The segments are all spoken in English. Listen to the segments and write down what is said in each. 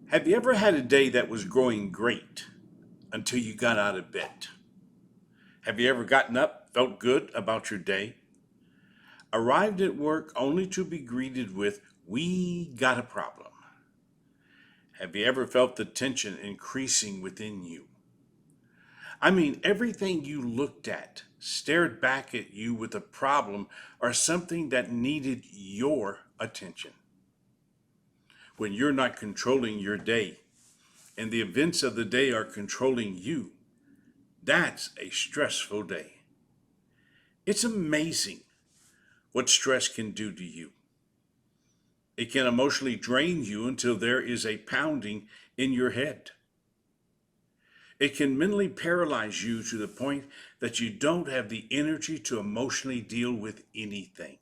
Have you ever had a day that was going great until you got out of bed? Have you ever gotten up, felt good about your day, arrived at work only to be greeted with, "We got a problem"? Have you ever felt the tension increasing within you? I mean, everything you looked at stared back at you with a problem or something that needed your attention. When you're not controlling your day and the events of the day are controlling you, that's a stressful day. It's amazing what stress can do to you. It can emotionally drain you until there is a pounding in your head. It can mentally paralyze you to the point that you don't have the energy to emotionally deal with anything.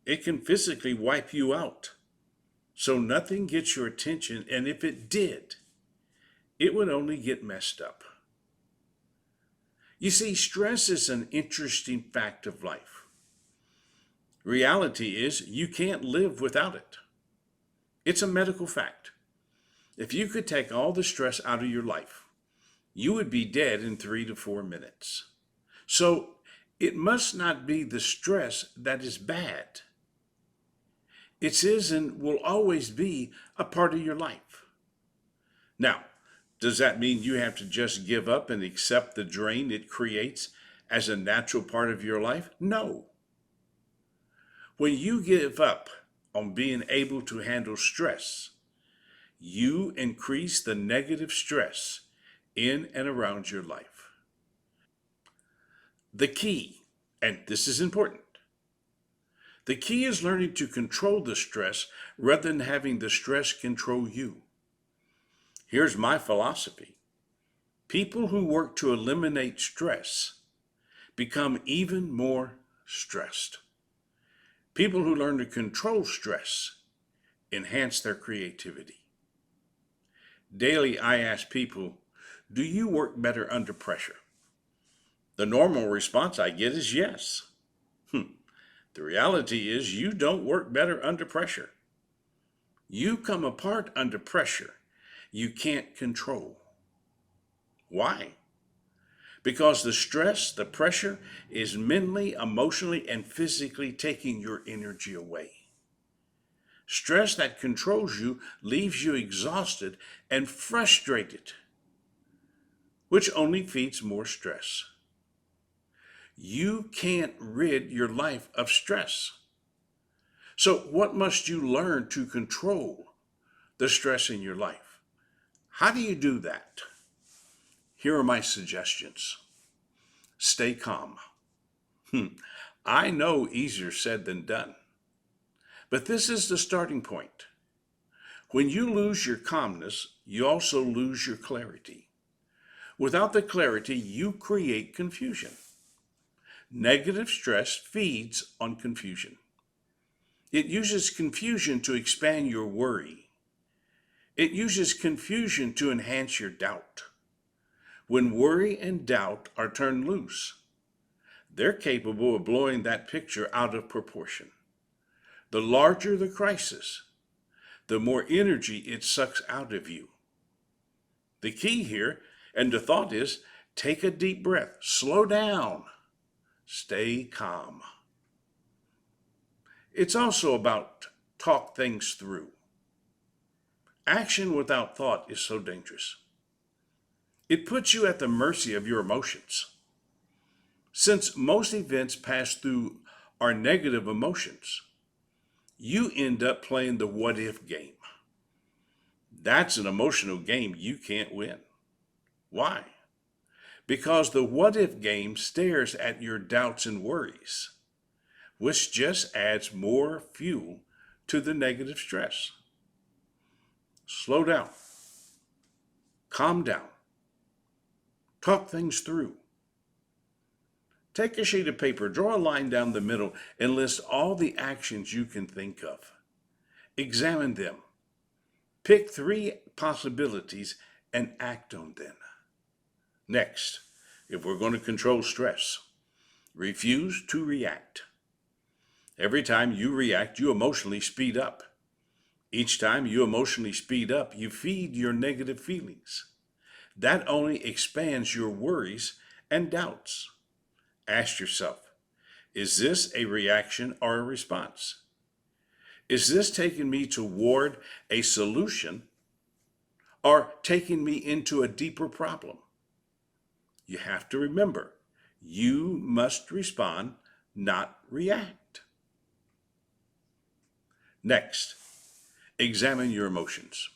It can physically wipe you out, so nothing gets your attention, and if it did, it would only get messed up. You see, stress is an interesting fact of life. Reality is you can't live without it. It's a medical fact. If you could take all the stress out of your life, you would be dead in 3 to 4 minutes. So it must not be the stress that is bad. It is and will always be a part of your life. Now, does that mean you have to just give up and accept the drain it creates as a natural part of your life? No. When you give up on being able to handle stress, you increase the negative stress in and around your life. The key, and this is important, the key is learning to control the stress rather than having the stress control you. Here's my philosophy: people who work to eliminate stress become even more stressed. People who learn to control stress enhance their creativity. Daily, I ask people, do you work better under pressure? The normal response I get is yes. The reality is you don't work better under pressure. You come apart under pressure you can't control. Why? Because the stress, the pressure, is mentally, emotionally, and physically taking your energy away. Stress that controls you leaves you exhausted and frustrated, which only feeds more stress. You can't rid your life of stress. So, what must you learn to control the stress in your life? How do you do that? Here are my suggestions. Stay calm. I know easier said than done, but this is the starting point. When you lose your calmness, you also lose your clarity. Without the clarity, you create confusion. Negative stress feeds on confusion. It uses confusion to expand your worry. It uses confusion to enhance your doubt. When worry and doubt are turned loose, they're capable of blowing that picture out of proportion. The larger the crisis, the more energy it sucks out of you. The key here, and the thought is, take a deep breath, slow down, stay calm. It's also about talk things through. Action without thought is so dangerous. It puts you at the mercy of your emotions. Since most events pass through our negative emotions, you end up playing the what if game. That's an emotional game you can't win. Why? Because the what if game stares at your doubts and worries, which just adds more fuel to the negative stress. Slow down, calm down, talk things through. Take a sheet of paper, draw a line down the middle, and list all the actions you can think of. Examine them. Pick 3 possibilities and act on them. Next, if we're going to control stress, refuse to react. Every time you react, you emotionally speed up. Each time you emotionally speed up, you feed your negative feelings. That only expands your worries and doubts. Ask yourself, is this a reaction or a response? Is this taking me toward a solution or taking me into a deeper problem? You have to remember, you must respond, not react. Next, examine your emotions.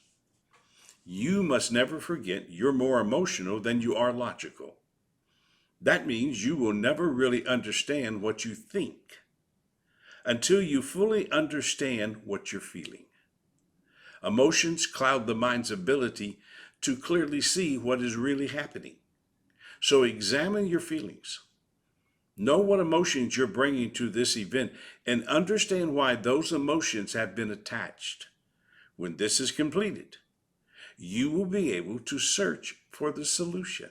You must never forget you're more emotional than you are logical. That means you will never really understand what you think until you fully understand what you're feeling. Emotions cloud the mind's ability to clearly see what is really happening. So examine your feelings. Know what emotions you're bringing to this event and understand why those emotions have been attached. When this is completed, you will be able to search for the solution.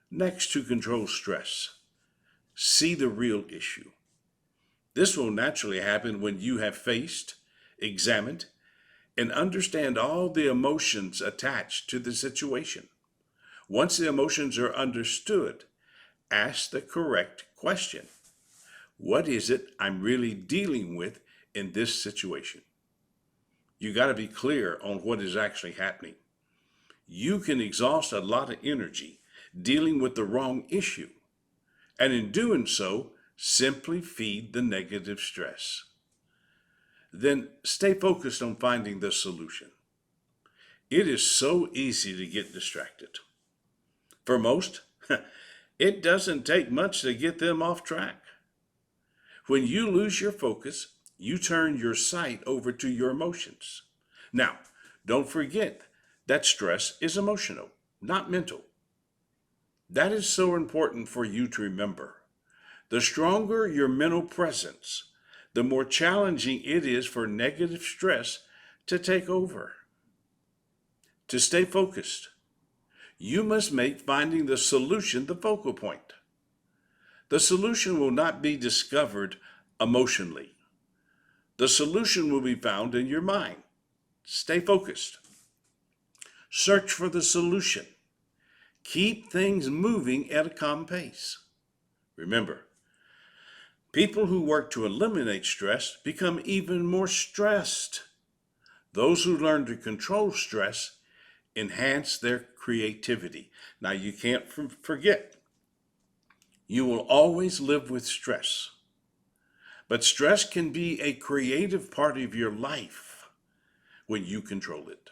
Next, to control stress, see the real issue. This will naturally happen when you have faced, examined, and understand all the emotions attached to the situation. Once the emotions are understood, ask the correct question. What is it I'm really dealing with in this situation? You got to be clear on what is actually happening. You can exhaust a lot of energy dealing with the wrong issue, and in doing so, simply feed the negative stress. Then stay focused on finding the solution. It is so easy to get distracted. For most, it doesn't take much to get them off track. When you lose your focus, you turn your sight over to your emotions. Now, don't forget that stress is emotional, not mental. That is so important for you to remember. The stronger your mental presence, the more challenging it is for negative stress to take over. To stay focused, you must make finding the solution the focal point. The solution will not be discovered emotionally. The solution will be found in your mind. Stay focused. Search for the solution. Keep things moving at a calm pace. Remember, people who work to eliminate stress become even more stressed. Those who learn to control stress enhance their creativity. Now, you can't forget, you will always live with stress. But stress can be a creative part of your life when you control it.